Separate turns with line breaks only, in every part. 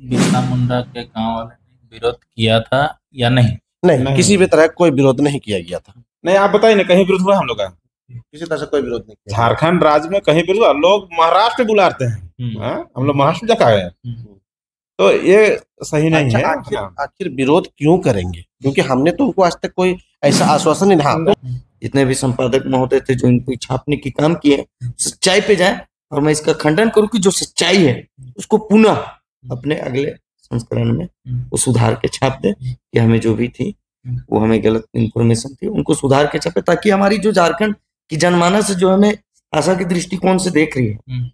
बिरसा मुंडा के गांव वाले ने विरोध किया था या नहीं?
नहीं,
नहीं।
किसी भी तरह का कोई विरोध नहीं किया गया था।
नहीं, आप बताइए ना, कहीं विरोध हुआ हम लोग का?
किसी तरह से कोई विरोध नहीं किया गया।
झारखंड राज्य में कहीं विरोध हुआ? लोग महाराष्ट्र बुलाते हैं, हम लोग महाराष्ट्र जा गए, तो ये सही नहीं है।
आखिर विरोध क्यों करेंगे? क्योंकि हमने तो उनको आज तक कोई ऐसा आश्वासन नहीं दिया।
जितने भी संपादक महोदय थे जो इनको छापने की काम किए, सच्चाई पे जाए, और मैं इसका खंडन करूं कि जो सच्चाई है उसको पुनः अपने अगले संस्करण में वो सुधार के छाप दे कि हमें जो भी थी वो हमें गलत इंफॉर्मेशन थी, उनको सुधार के छापे, ताकि हमारी जो झारखंड की जनमानस जो हमें आशा के दृष्टिकोण से देख रही है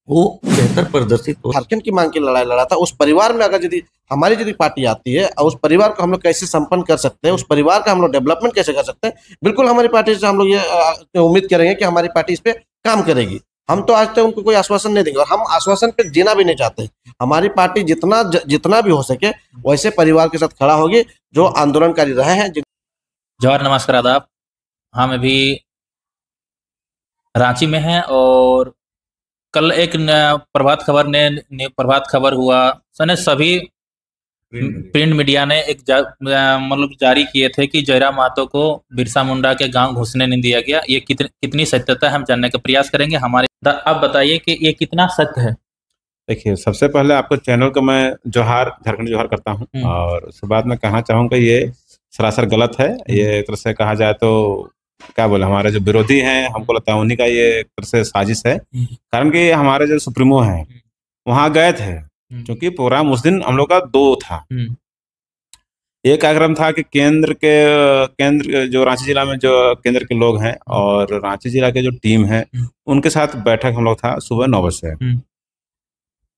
वो बेहतर प्रदर्शित हो।
झारखंड की मांग की लड़ाई लड़ा था। उस परिवार में अगर यदि हमारी यदि पार्टी आती है और उस परिवार को हम लोग कैसे संपन्न कर सकते हैं, उस परिवार का हम लोग डेवलपमेंट कैसे कर सकते हैं, बिल्कुल हमारी पार्टी से हम लोग ये उम्मीद करेंगे कि हमारी पार्टी इस पे काम करेगी। हम तो आज तक उनको कोई आश्वासन नहीं देंगे और हम आश्वासन पे जीना भी नहीं चाहते। हमारी पार्टी जितना भी हो सके वैसे परिवार के साथ खड़ा होगी जो आंदोलनकारी रहे हैं।
जवाहर, नमस्कार, आदाब। हम अभी रांची में हैं और कल एक प्रभात खबर हुआ, सभी प्रिंट मीडिया ने एक मतलब जारी किए थे कि जयराम महतो को बिरसा मुंडा के गांव घुसने नहीं दिया गया। ये कितनी सत्यता है हम जानने का प्रयास करेंगे। आप बताइए कि ये कितना सत्य है।
देखिए, सबसे पहले आपको चैनल को मैं झारखंड जोहार करता हूं, और उसके बाद मैं कहना चाहूँगा ये सरासर गलत है। ये एक तरह से कहा जाए तो क्या बोले, हमारे जो विरोधी हैं, हमको लगता है उन्हीं का ये एक तरह से साजिश है। कारण कि हमारे जो सुप्रीमो हैं वहां गए थे, क्योंकि प्रोग्राम उस दिन हम लोग का 2 था। एक कार्यक्रम था कि केंद्र जो रांची जिला में जो केंद्र के लोग हैं और रांची जिला के जो टीम है उनके साथ बैठक हम लोग था सुबह 9 बजे से।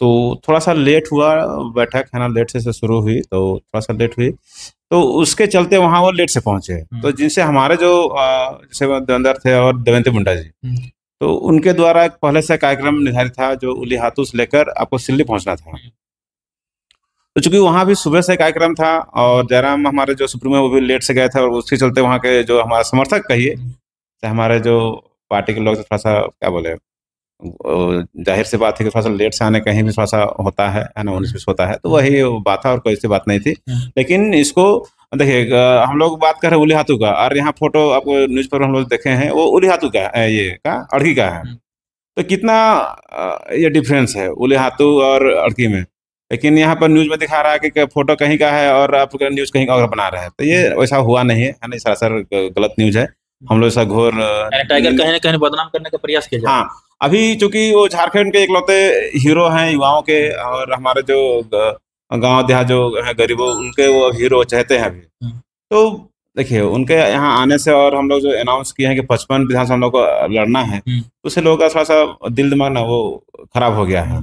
तो थोड़ा सा लेट हुआ बैठक, है ना, लेट से शुरू हुई, तो थोड़ा सा लेट हुई, तो उसके चलते वहां वो लेट से पहुंचे। तो जिनसे हमारे जो जैसे देवेंद्र थे और देवेंद्र मुंडा जी, तो उनके द्वारा एक पहले से कार्यक्रम निर्धारित था जो उलीहातू से लेकर आपको सिल्ली पहुंचना था। तो चूंकि वहां भी सुबह से कार्यक्रम था और जयराम हमारे जो सुप्रीमो वो भी लेट से गए थे, और उसके चलते वहां के जो हमारा समर्थक कहिए, हमारे जो पार्टी के लोग थोड़ा सा क्या बोले, जाहिर सी बात है कि थोड़ा सा लेट से आने कहीं भी थोड़ा सा होता है ना, 19-20 होता है, तो वही बात है और कोई ऐसी बात नहीं थी। लेकिन इसको देखिए, हम लोग बात कर रहे हैं उलीहातू का, और यहाँ फोटो आपको न्यूज पर हम लोग देखे हैं वो उलीहातू का है, ये का अड़की का है। तो कितना ये डिफरेंस है उलीहातू और अड़की में। लेकिन यहाँ पर न्यूज में दिखा रहा है कि फोटो कहीं का है और आप न्यूज कहीं का और बना रहे हैं, तो ये वैसा हुआ नहीं है ना, सरासर गलत न्यूज है। हम लोग ऐसा घोर
टाइगर कहीं ना कहीं बदनाम करने का प्रयास किया।
हाँ, अभी चूंकि वो झारखंड के इकलौते हीरो हैं युवाओं के, और हमारे जो गांव देहात जो है गरीबों, उनके वो हीरो चाहते हैं अभी। तो देखिए, उनके यहाँ आने से और हम लोग जो अनाउंस किए हैं कि 55 विधानसभा हम लोग को लड़ना है, उससे लोगों का थोड़ा सा दिल दिमाग ना वो खराब हो गया है।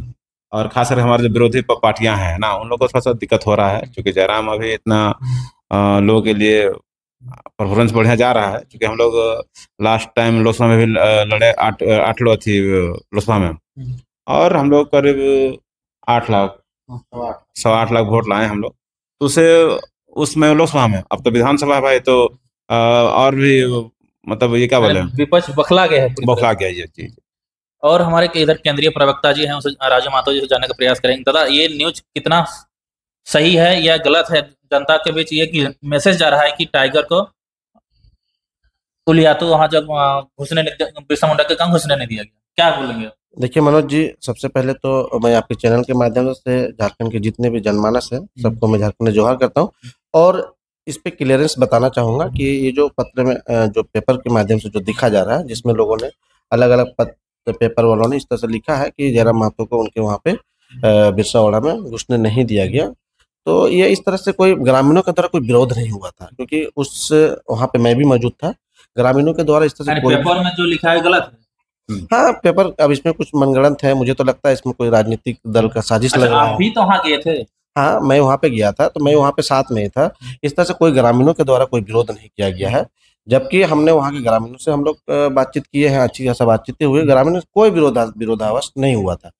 और खासकर हमारे जो विरोधी पार्टियां हैं ना, उन लोगों को थोड़ा सा दिक्कत हो रहा है, क्योंकि जयराम अभी इतना लोगों के लिए परफॉर्मेंस बढ़िया जा रहा है। क्योंकि हम लोग लास्ट टाइम लोकसभा में भी लड़े, 8 लोग थी लोकसभा में, और हम लोग करीब 8 लाख वोट लाए हम लोग। तो उसे उसमें लोकसभा में, अब तो विधानसभा है भाई, तो और भी मतलब ये क्या बोले,
विपक्ष बखला गया है
ये चीज।
और हमारे इधर केंद्रीय प्रवक्ता जी हैं, उसे राजू महतो जी से जानने का प्रयास करेंगे। दादा, ये न्यूज कितना सही है या गलत है? जनता के बीच ये मैसेज जा रहा है कि टाइगर को उलीहातू वहां जब बिरसा मुंडा के गांव घुसने नहीं दिया गया, क्या बोलेंगे?
देखिए मनोज जी, सबसे पहले तो मैं आपके चैनल के माध्यम से झारखंड के जितने भी जनमानस है सबको मैं झारखंड में जोहार करता हूँ, और इस पे क्लियरेंस बताना चाहूंगा कि ये जो पत्र में जो पेपर के माध्यम से जो दिखा जा रहा है, जिसमें लोगों ने अलग अलग पेपर वालों ने इस तरह से लिखा है कि जयराम महतो को उनके वहाँ पे बिरसावाड़ा में घुसने नहीं दिया गया। तो ये इस तरह से कोई ग्रामीणों के द्वारा कोई विरोध नहीं हुआ था, क्योंकि उस वहाँ पे मैं भी मौजूद था। ग्रामीणों के द्वारा इस तरह से
पेपर में जो लिखा है गलत है।
हाँ, पेपर अब इसमें कुछ मनगढ़ंत है, मुझे तो लगता है इसमें कोई राजनीतिक दल का साजिश लग रहा है।
आप भी तो वहाँ गए थे?
हाँ, मैं वहाँ पे गया था, तो मैं वहाँ पे साथ में ही था। इस तरह से कोई ग्रामीणों के द्वारा कोई विरोध नहीं किया गया है, जबकि हमने वहाँ के ग्रामीणों से हम लोग बातचीत किए हैं, अच्छी खासा बातचीत हुई, ग्रामीणों से कोई विरोधाभास नहीं हुआ था।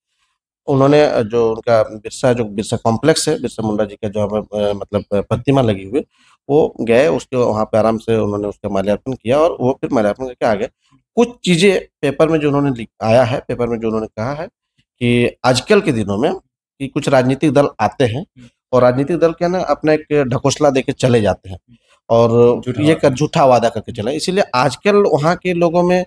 उन्होंने जो उनका बिरसा कॉम्प्लेक्स है, बिरसा मुंडा जी का जो हमें मतलब प्रतिमा लगी हुई, वो गए, उसके वहाँ पे आराम से उन्होंने उसका माल्यार्पण किया, और वो फिर माल्यार्पण करके आ गए। कुछ चीजें पेपर में जो उन्होंने आया है, पेपर में जो उन्होंने कहा है कि आजकल के दिनों में कि कुछ राजनीतिक दल आते हैं और राजनीतिक दल क्या ना अपना एक ढकोसला देके चले जाते हैं और ये झूठा वादा करके चला। इसीलिए आजकल वहाँ के लोगों में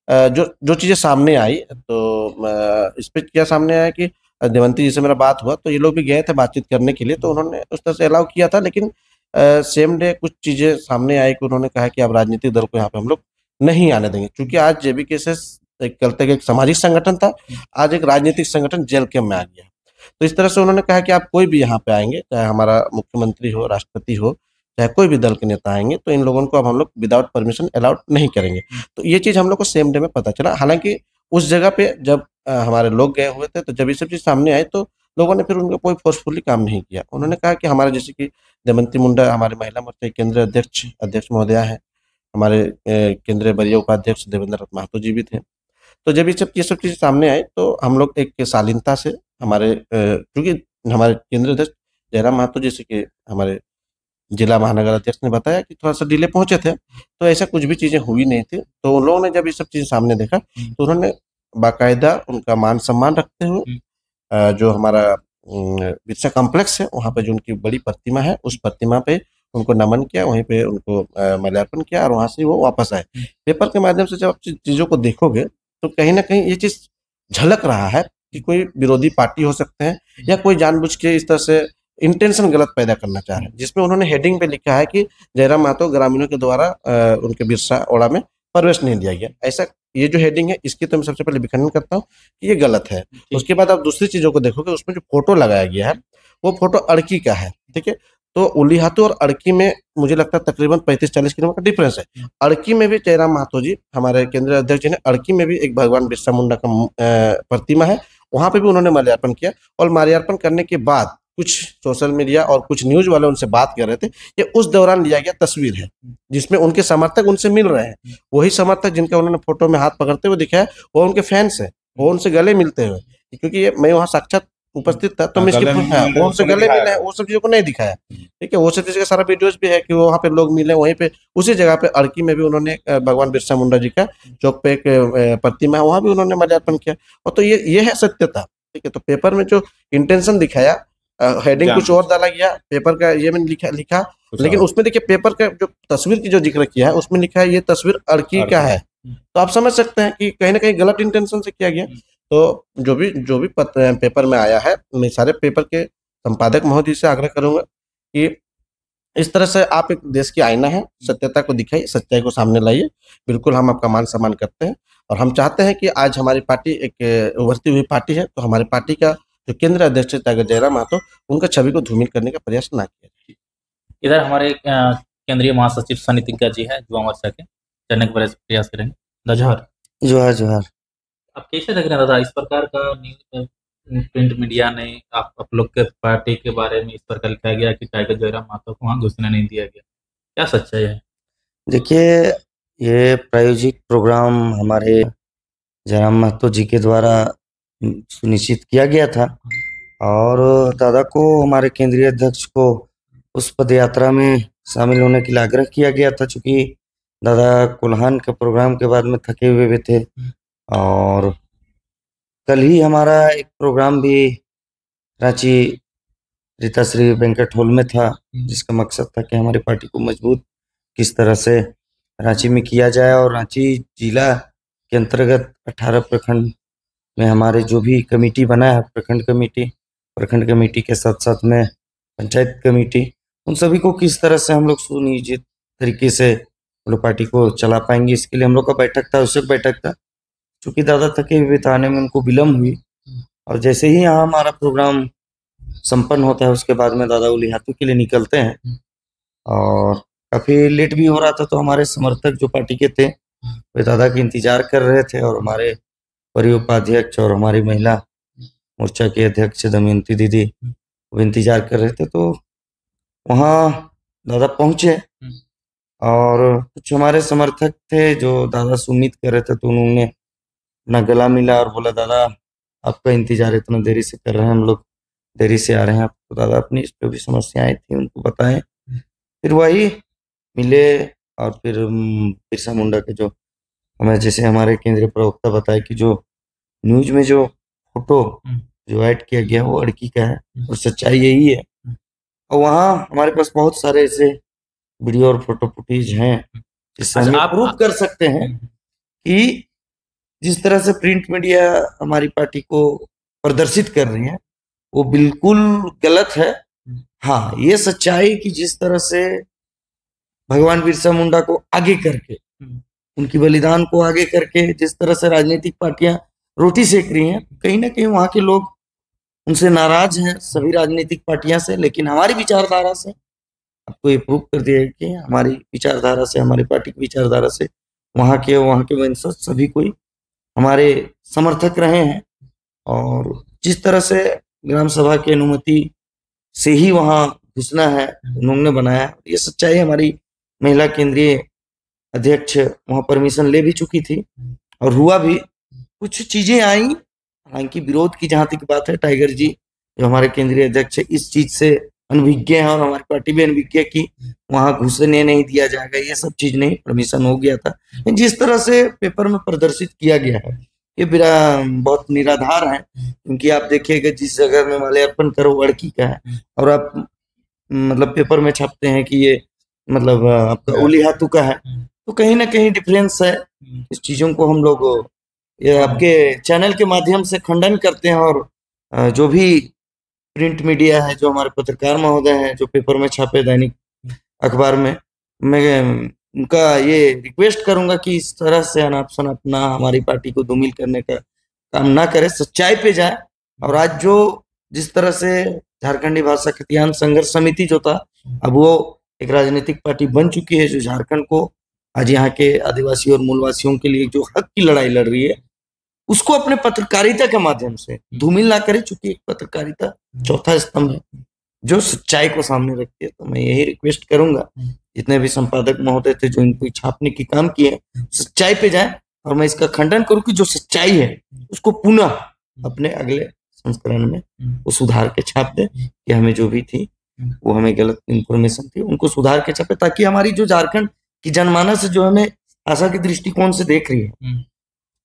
जो जो चीजें सामने आई तो इस पे क्या सामने आया कि देवंती जी से मेरा बात हुआ तो ये लोग भी गए थे बातचीत करने के लिए, तो उन्होंने उस तरह से अलाउ किया था, लेकिन सेम डे कुछ चीजें सामने आई कि उन्होंने कहा कि अब राजनीतिक दल को यहाँ पे हम लोग नहीं आने देंगे, क्योंकि आज जेबीकेएसएस एक कल तक एक सामाजिक संगठन था, आज एक राजनीतिक संगठन जेल के में आ गया। तो इस तरह से उन्होंने कहा कि आप कोई भी यहाँ पे आएंगे, चाहे हमारा मुख्यमंत्री हो, राष्ट्रपति हो, चाहे कोई भी दल के नेता आएंगे, तो इन लोगों को अब हम लोग विदाउट परमिशन अलाउड नहीं करेंगे। तो ये चीज हम लोग को सेम डे में पता चला। हालांकि उस जगह पे जब हमारे लोग गए हुए थे तो जब ये सब चीज सामने आई तो लोगों ने फिर उनका कोई फोर्सफुली काम नहीं किया। उन्होंने कहा कि हमारे जैसे कि दमयंती मुंडा हमारे महिला मोर्चा के केंद्रीय अध्यक्ष महोदया है, हमारे केंद्रीय वरीय उपाध्यक्ष देवेंद्र रथ महतो जी भी थे। तो जब ये सब चीजें सामने आई तो हम लोग एक शालीनता से हमारे क्योंकि हमारे केंद्रीय अध्यक्ष जयराम महतो जैसे कि हमारे जिला महानगर अध्यक्ष ने बताया कि थोड़ा सा डिले पहुंचे थे, तो ऐसा कुछ भी चीजें हुई नहीं थी। तो उन लोगों ने जब ये सब चीजें सामने देखा तो उन्होंने बाकायदा उनका मान सम्मान रखते हुए जो हमारा बिरसा कॉम्प्लेक्स है वहाँ पे जो उनकी बड़ी प्रतिमा है उस प्रतिमा पे उनको नमन किया, वहीं पे उनको माल्यार्पण किया और वहां से वो वापस आए। पेपर के माध्यम से जब आप चीजों को देखोगे तो कहीं ना कहीं ये चीज झलक रहा है कि कोई विरोधी पार्टी हो सकते हैं या कोई जानबूझ के इस तरह से इंटेंशन गलत पैदा करना चाह रहे हैं, जिसमें उन्होंने हेडिंग पे लिखा है कि जयराम महतो ग्रामीणों के द्वारा उनके बिरसा ओड़ा में प्रवेश नहीं दिया गया। ऐसा ये जो हेडिंग है इसकी तो मैं सबसे पहले विखंडन करता हूँ कि ये गलत है। उसके बाद आप दूसरी चीजों को देखोगे, उसमें जो फोटो लगाया गया है वो फोटो अड़की का है, ठीक है। तो उलीहातू और अड़की में मुझे लगता है तकरीबन 35-40 किलोमीटर का डिफरेंस है। अड़की में भी जयराम महतो जी हमारे केंद्रीय अध्यक्ष जी ने अड़की में भी एक भगवान बिरसा मुंडा का प्रतिमा है, वहां पे भी उन्होंने माल्यार्पण किया। और माल्यार्पण करने के बाद कुछ सोशल मीडिया और कुछ न्यूज वाले उनसे बात कर रहे थे, ये उस दौरान लिया गया तस्वीर है जिसमें उनके समर्थक उनसे मिल रहे हैं। वही समर्थक जिनका उन्होंने फोटो में हाथ पकड़ते हुए दिखाया वो उनके फैंस हैं, वो उनसे गले मिलते हुए, क्योंकि ये मैं वहाँ साक्षात उपस्थित था तो मैं वो उनसे गले मिले हैं, वो सब चीजों को नहीं दिखाया, ठीक है। वो सब चीज का सारा वीडियोज भी है कि वो वहाँ पे लोग मिले, वहीं पे उसी जगह पे अड़की में भी उन्होंने भगवान बिरसा मुंडा जी का चौक पे एक प्रतिमा है, वहां भी उन्होंने माल्यार्पण किया। और तो ये है सत्यता, ठीक है। तो पेपर में जो इंटेंशन दिखाया, हेडिंग कुछ और डाला गया, पेपर का ये मैंने लिखा लेकिन उसमें देखिए पेपर का जो तस्वीर की जो जिक्र किया है उसमें लिखा है ये तस्वीर अड़की का है। तो आप समझ सकते हैं कि कहीं ना कहीं गलत इंटेंशन से किया गया। तो जो भी पेपर में आया है, मैं सारे पेपर के संपादक महोदय से आग्रह करूंगा कि इस तरह से आप एक देश की आईना है, सत्यता को दिखाइए, सच्चाई को सामने लाइए। बिल्कुल हम आपका मान सम्मान करते हैं और हम चाहते हैं कि आज हमारी पार्टी एक उभरती हुई पार्टी है, तो हमारी पार्टी का जो केंद्रीय अध्यक्ष जयराम महतो उनका छवि को धूमिल करने का प्रयास ना किया जाए।
इधर हमारे केंद्रीय महासचिव सनी तिग्गा जी है युवा मोर्चा के, जानने का प्रयास करेंगे। जोहार
जोहार।
आप कैसे देख रहे हैं दादा इस प्रकार का प्रिंट मीडिया ने आप लोग के पार्टी के बारे में इस प्रकार लिखा गया कि टाइगर जयराम महतो को वहाँ घुसने नहीं दिया गया, क्या सच्चाई है?
देखिए, ये प्रायोजिक प्रोग्राम हमारे जयराम महतो जी के द्वारा सुनिश्चित किया गया था और दादा को, हमारे केंद्रीय अध्यक्ष को उस पद यात्रा में शामिल होने के लिए आग्रह किया गया था, चूंकि दादा कोल्हान के प्रोग्राम के बाद में थके हुए भी थे। और कल ही हमारा एक प्रोग्राम भी रांची रीताश्री बैंक्वेट हॉल में था, जिसका मकसद था कि हमारी पार्टी को मजबूत किस तरह से रांची में किया जाए। और रांची जिला के अंतर्गत 18 प्रखंड में हमारे जो भी कमेटी बना है, प्रखंड कमेटी के साथ साथ में पंचायत कमेटी, उन सभी को किस तरह से हम लोग सुनियोजित तरीके से हम लोग पार्टी को चला पाएंगे, इसके लिए हम लोग का बैठक था, आवश्यक बैठक था। चूँकि दादा थके हुए थे, आने में उनको विलम्ब हुई और जैसे ही यहाँ हमारा प्रोग्राम संपन्न होता है उसके बाद में दादा उलीहातू के लिए निकलते हैं और काफ़ी लेट भी हो रहा था। तो हमारे समर्थक जो पार्टी के थे वे दादा के इंतजार कर रहे थे और हमारे वरीय उपाध्यक्ष और हमारी महिला मोर्चा के अध्यक्ष दमयंती दीदी वो इंतजार कर रहे थे। तो वहाँ दादा पहुँचे और कुछ हमारे समर्थक थे जो दादा से उम्मीद कर रहे थे, तो उन्होंने अपना गला मिला और बोला, दादा आपका इंतजार इतना देरी से कर रहे हैं, हम लोग देरी से आ रहे हैं। आपको दादा अपनी इस पर भी समस्याएं थी उनको बताएं। फिर वही मिले और फिर बिरसा मुंडा के जो हमें, जैसे हमारे केंद्रीय प्रवक्ता बताए कि जो न्यूज में जो फोटो जो ऐड किया गया वो अड़की का है और सच्चाई यही है। और वहाँ हमारे पास बहुत सारे ऐसे वीडियो और फोटो फुटेज हैं जिससे
अच्छा,
हम
आप
प्रूव कर सकते हैं कि जिस तरह से प्रिंट मीडिया हमारी पार्टी को प्रदर्शित कर रही है वो बिल्कुल गलत है। हाँ, ये सच्चाई कि जिस तरह से भगवान बिरसा मुंडा को आगे करके, उनकी बलिदान को आगे करके जिस तरह से राजनीतिक पार्टियां रोटी सेक रही हैं, कहीं ना कहीं वहां के लोग उनसे नाराज हैं, सभी राजनीतिक पार्टियां से। लेकिन हमारी विचारधारा से आपको ये प्रूव कर दिया है कि हमारी विचारधारा से, हमारी पार्टी की विचारधारा से वहाँ के वंशज सभी कोई हमारे समर्थक रहे हैं। और जिस तरह से ग्राम सभा की अनुमति से ही वहाँ घुसना है उन्होंने बनाया, ये सच्चाई। हमारी महिला केंद्रीय अध्यक्ष वहाँ परमिशन ले भी चुकी थी और हुआ भी। कुछ चीजें आई, हालांकि विरोध की जहां तक बात है, टाइगर जी जो हमारे केंद्रीय अध्यक्ष है इस चीज से अनभिज्ञ है और हमारी पार्टी भी अनभिज्ञ है कि वहां घुसने नहीं दिया जाएगा, ये सब चीज नहीं, परमिशन हो गया था। जिस तरह से पेपर में प्रदर्शित किया गया है ये बहुत निराधार है, क्योंकि आप देखिएगा जिस जगह में माल्यार्पण करो लड़की का है और आप मतलब पेपर में छापते हैं कि ये मतलब आपका ओली हाथू का है, तो कहीं ना कहीं डिफरेंस है। इस चीजों को हम लोग ये आपके चैनल के माध्यम से खंडन करते हैं और जो भी प्रिंट मीडिया है, जो हमारे पत्रकार महोदय हैं जो पेपर में छापे दैनिक अखबार में, मैं उनका ये रिक्वेस्ट करूंगा कि इस तरह से अनाप शनाप ना हमारी पार्टी को धूमिल करने का काम ना करे, सच्चाई पे जाए। और आज जो जिस तरह से झारखंडी भाषा खतियान संघर्ष समिति जो था, अब वो एक राजनीतिक पार्टी बन चुकी है जो झारखंड को आज यहाँ के आदिवासी और मूलवासियों के लिए जो हक की लड़ाई लड़ रही है उसको अपने पत्रकारिता के माध्यम से धूमिल ना करे, चूंकि एक पत्रकारिता चौथा स्तंभ है जो सच्चाई को सामने रखती है। तो मैं यही रिक्वेस्ट करूंगा जितने भी संपादक महोदय थे जो इनको छापने की काम किए, सच्चाई पे जाए और मैं इसका खंडन करूं कि जो सच्चाई है उसको पुनः अपने अगले संस्करण में वो सुधार के छाप दे कि हमें जो भी थी वो हमें गलत इंफॉर्मेशन थी उनको सुधार के छापे, ताकि हमारी जो झारखंड की जनमानस जो हमें आशा के दृष्टिकोण से देख रही है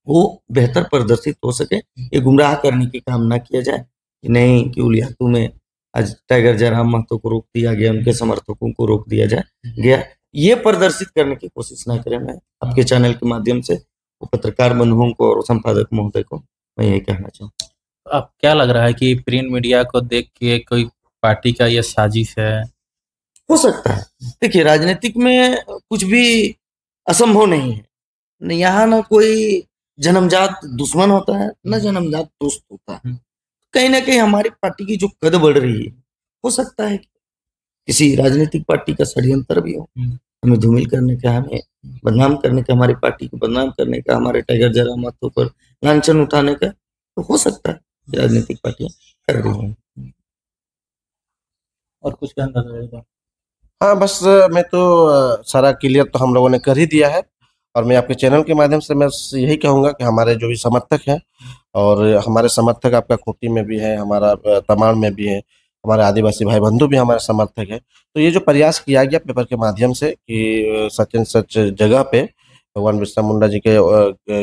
वो बेहतर प्रदर्शित हो सके। ये गुमराह करने की काम ना किया जाए कि नहीं कि उलियातू में आज टाइगर जयराम महतो को रोक दिया गया, उनके समर्थकों को रोक दिया गया, ये प्रदर्शित करने की कोशिश ना करें। मैं आपके चैनल के माध्यम से वो पत्रकार बंधुओं को और संपादक महोदय को मैं यही कहना चाहूँ।
अब क्या लग रहा है कि प्रिंट मीडिया को देख के कोई पार्टी का ये साजिश है?
हो सकता है, देखिए राजनीतिक में कुछ भी असंभव नहीं है। यहाँ ना कोई जन्मजात दुश्मन होता है न जन्मजात दोस्त होता है। कहीं ना कहीं हमारी पार्टी की जो कद बढ़ रही है, हो सकता है कि किसी राजनीतिक पार्टी का षड्यंत्र भी हो, हमें धूमिल करने का, हमें बदनाम करने का, हमारी पार्टी को बदनाम करने का, हमारे टाइगर जयराम महतो पर लांछन उठाने का, तो हो सकता है राजनीतिक पार्टियां कर रही हैं।
और कुछ कहना रहेगा?
हाँ, बस मैं तो सारा क्लियर तो हम लोगों ने कर ही दिया है और मैं आपके चैनल के माध्यम से मैं यही कहूँगा कि हमारे जो भी समर्थक हैं और हमारे समर्थक आपका खूंटी में भी है, हमारा तमाड़ में भी है, हमारे आदिवासी भाई बंधु भी हमारे समर्थक है। तो ये जो प्रयास किया गया पेपर के माध्यम से कि सच एंड सच जगह पे भगवान बिरसा मुंडा जी के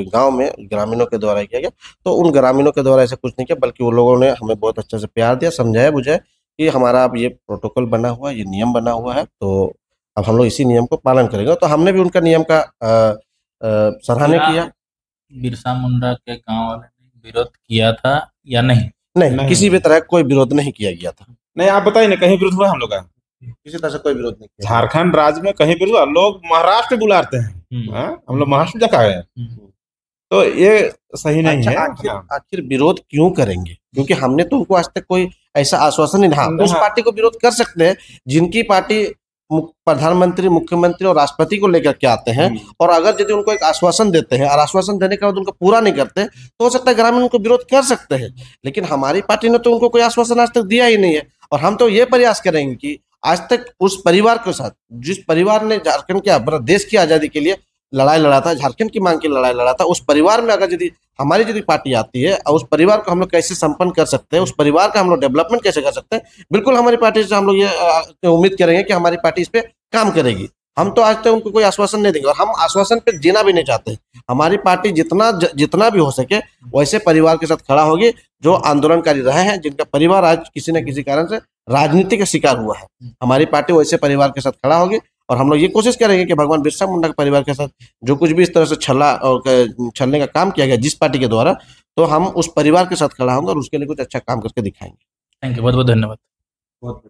गांव में ग्रामीणों के द्वारा किया गया, तो उन ग्रामीणों के द्वारा ऐसा कुछ नहीं किया, बल्कि वो लोगों ने हमें बहुत अच्छे से प्यार दिया, समझाया बुझाया कि हमारा अब ये प्रोटोकॉल बना हुआ है, ये नियम बना हुआ है, तो अब हम लोग इसी नियम को पालन करेंगे। तो हमने भी उनका नियम का सराहना किया।
बिरसा मुंडा के गांव वाले ने विरोध किया था या नहीं?
नहीं, किसी भी तरह कोई विरोध नहीं किया गया था।
नहीं, आप बताइए ना, कहीं विरोध हुआ हम लोग का?
किसी तरह से कोई विरोध नहीं किया।
झारखंड राज्य में कहीं विरोध हुआ? लोग महाराष्ट्र बुलाते हैं, हम लोग महाराष्ट्र जा गए, तो ये सही नहीं है।
आखिर विरोध क्यों करेंगे? क्योंकि हमने तो उनको आज तक कोई ऐसा आश्वासन नहीं। हाँ, उस पार्टी को विरोध कर सकते हैं जिनकी पार्टी प्रधानमंत्री, मुख्यमंत्री और राष्ट्रपति को लेकर के आते हैं, और अगर यदि उनको एक आश्वासन देते हैं और आश्वासन देने के बाद उनको पूरा नहीं करते तो हो सकता है ग्रामीण उनको विरोध कर सकते हैं। लेकिन हमारी पार्टी ने तो उनको कोई आश्वासन आज तक दिया ही नहीं है। और हम तो ये प्रयास करेंगे कि आज तक उस परिवार के साथ, जिस परिवार ने झारखंड के अपना देश की आजादी के लिए लड़ाई लड़ा था, झारखंड की मांग की लड़ाई लड़ा था, उस परिवार में अगर यदि हमारी यदि पार्टी आती है और उस परिवार को हम लोग कैसे संपन्न कर सकते हैं, उस परिवार का हम लोग डेवलपमेंट कैसे कर सकते हैं, बिल्कुल हमारी पार्टी से हम लोग ये उम्मीद करेंगे कि हमारी पार्टी इस पे काम करेगी। हम तो आज तक उनको कोई आश्वासन नहीं देंगे और हम आश्वासन पे जीना भी नहीं चाहते। हमारी पार्टी जितना भी हो सके वैसे परिवार के साथ खड़ा होगी जो आंदोलनकारी रहे हैं, जिनका परिवार आज किसी न किसी कारण से राजनीति का शिकार हुआ है। हमारी पार्टी वैसे परिवार के साथ खड़ा होगी और हम लोग ये कोशिश करेंगे कि भगवान बिरसा मुंडा के परिवार के साथ जो कुछ भी इस तरह से छलने का काम किया गया जिस पार्टी के द्वारा, तो हम उस परिवार के साथ खड़ा होंगे और उसके लिए कुछ अच्छा काम करके दिखाएंगे।
थैंक यू, बहुत बहुत धन्यवाद।
बहुत